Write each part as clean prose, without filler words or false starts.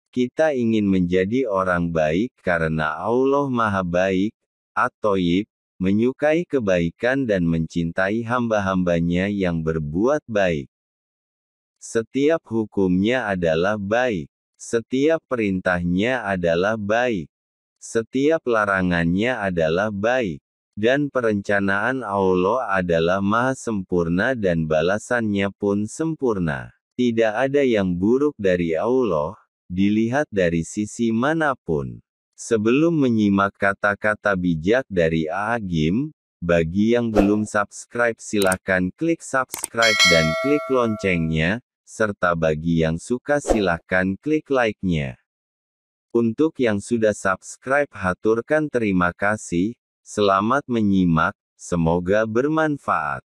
Kita ingin menjadi orang baik karena Allah Maha Baik, At-Thayyib, menyukai kebaikan dan mencintai hamba-hambanya yang berbuat baik. Setiap hukumnya adalah baik. Setiap perintahnya adalah baik. Setiap larangannya adalah baik. Dan perencanaan Allah adalah maha sempurna dan balasannya pun sempurna. Tidak ada yang buruk dari Allah, dilihat dari sisi manapun. Sebelum menyimak kata-kata bijak dari Agim, bagi yang belum subscribe silakan klik subscribe dan klik loncengnya, serta bagi yang suka silakan klik like-nya. Untuk yang sudah subscribe haturkan terima kasih, selamat menyimak, semoga bermanfaat.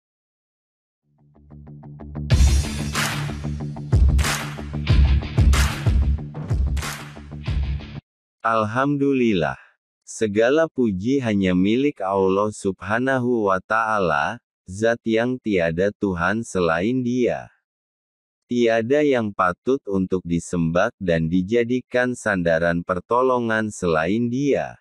Alhamdulillah. Segala puji hanya milik Allah Subhanahu wa Ta'ala, Zat yang tiada Tuhan selain Dia. Tiada yang patut untuk disembah dan dijadikan sandaran pertolongan selain Dia.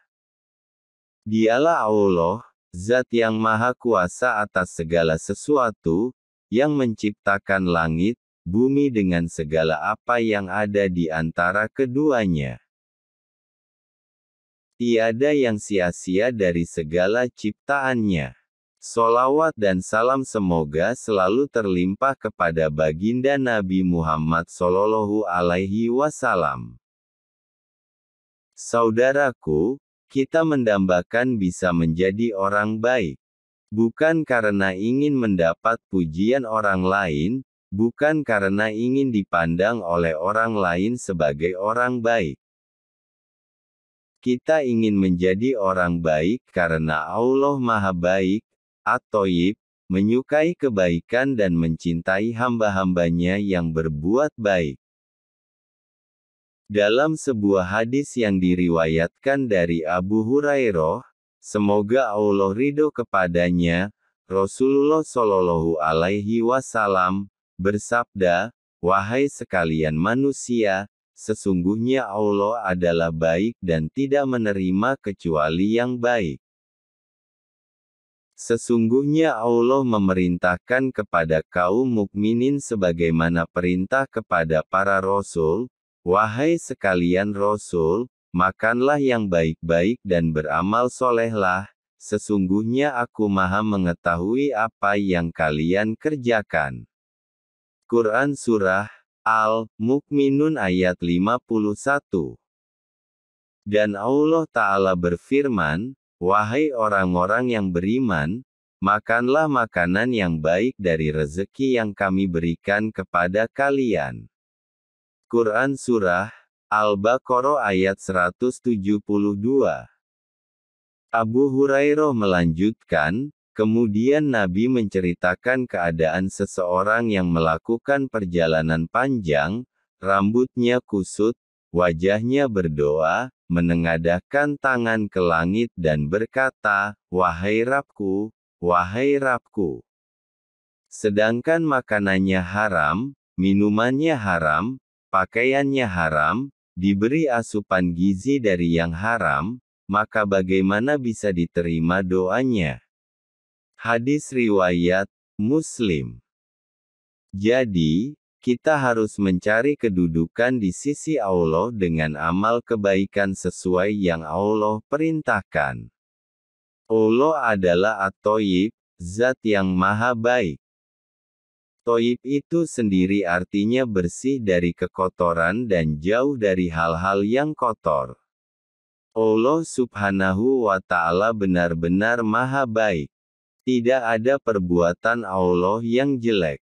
Dialah Allah, Zat yang Maha Kuasa atas segala sesuatu, yang menciptakan langit, bumi dengan segala apa yang ada di antara keduanya. Tiada yang sia-sia dari segala ciptaannya. Sholawat dan salam semoga selalu terlimpah kepada baginda Nabi Muhammad Shallallahu Alaihi Wasallam. Saudaraku, kita mendambakan bisa menjadi orang baik. Bukan karena ingin mendapat pujian orang lain, bukan karena ingin dipandang oleh orang lain sebagai orang baik. Kita ingin menjadi orang baik karena Allah Maha Baik, At-Thayyib, menyukai kebaikan dan mencintai hamba-hambanya yang berbuat baik. Dalam sebuah hadis yang diriwayatkan dari Abu Hurairah, semoga Allah ridho kepadanya, Rasulullah Shallallahu Alaihi Wasallam bersabda, "Wahai sekalian manusia, sesungguhnya Allah adalah baik dan tidak menerima kecuali yang baik. Sesungguhnya Allah memerintahkan kepada kaum mukminin sebagaimana perintah kepada para rasul, wahai sekalian rasul, makanlah yang baik-baik dan beramal solehlah, sesungguhnya aku Maha mengetahui apa yang kalian kerjakan." Quran Surah Al-Mukminun ayat 51. Dan Allah Ta'ala berfirman, "Wahai orang-orang yang beriman, makanlah makanan yang baik dari rezeki yang kami berikan kepada kalian." Quran Surah Al-Baqarah ayat 172. Abu Hurairah melanjutkan, kemudian Nabi menceritakan keadaan seseorang yang melakukan perjalanan panjang, rambutnya kusut, wajahnya berdoa, menengadahkan tangan ke langit dan berkata, "Wahai Rabbku, wahai Rabbku." Sedangkan makanannya haram, minumannya haram, pakaiannya haram, diberi asupan gizi dari yang haram, maka bagaimana bisa diterima doanya? Hadis riwayat Muslim. Jadi, kita harus mencari kedudukan di sisi Allah dengan amal kebaikan sesuai yang Allah perintahkan. Allah adalah At-Thayyib, Zat yang Maha Baik. Thayyib itu sendiri artinya bersih dari kekotoran dan jauh dari hal-hal yang kotor. Allah Subhanahu wa Ta'ala benar-benar Maha Baik. Tidak ada perbuatan Allah yang jelek.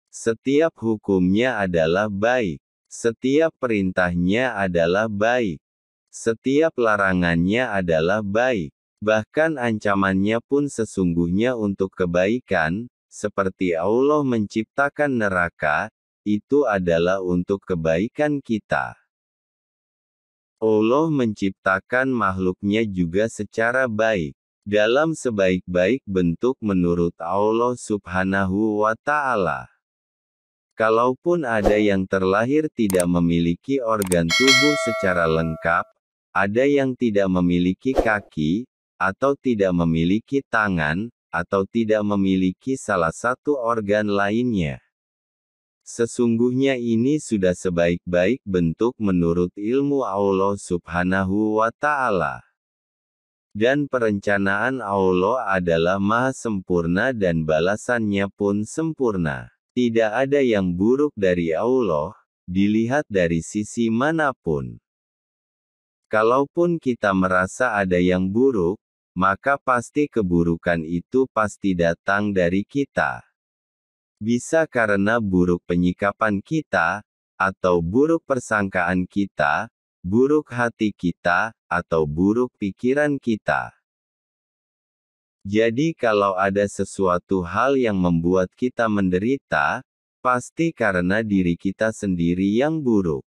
Setiap hukumnya adalah baik. Setiap perintahnya adalah baik. Setiap larangannya adalah baik. Bahkan ancamannya pun sesungguhnya untuk kebaikan, seperti Allah menciptakan neraka, itu adalah untuk kebaikan kita. Allah menciptakan makhluknya juga secara baik. Dalam sebaik-baik bentuk menurut Allah Subhanahu wa Ta'ala. Kalaupun ada yang terlahir tidak memiliki organ tubuh secara lengkap, ada yang tidak memiliki kaki, atau tidak memiliki tangan, atau tidak memiliki salah satu organ lainnya. Sesungguhnya ini sudah sebaik-baik bentuk menurut ilmu Allah Subhanahu wa Ta'ala. Dan perencanaan Allah adalah maha sempurna dan balasannya pun sempurna. Tidak ada yang buruk dari Allah, dilihat dari sisi manapun. Kalaupun kita merasa ada yang buruk, maka pasti keburukan itu pasti datang dari kita. Bisa karena buruk penyikapan kita, atau buruk persangkaan kita, buruk hati kita, atau buruk pikiran kita. Jadi kalau ada sesuatu hal yang membuat kita menderita, pasti karena diri kita sendiri yang buruk.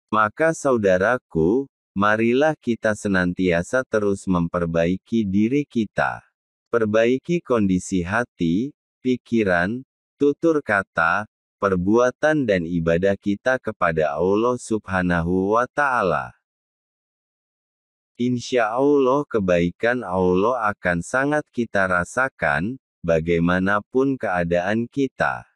Maka saudaraku, marilah kita senantiasa terus memperbaiki diri kita. Perbaiki kondisi hati, pikiran, tutur kata, perbuatan dan ibadah kita kepada Allah Subhanahu wa Ta'ala. Insya Allah kebaikan Allah akan sangat kita rasakan, bagaimanapun keadaan kita.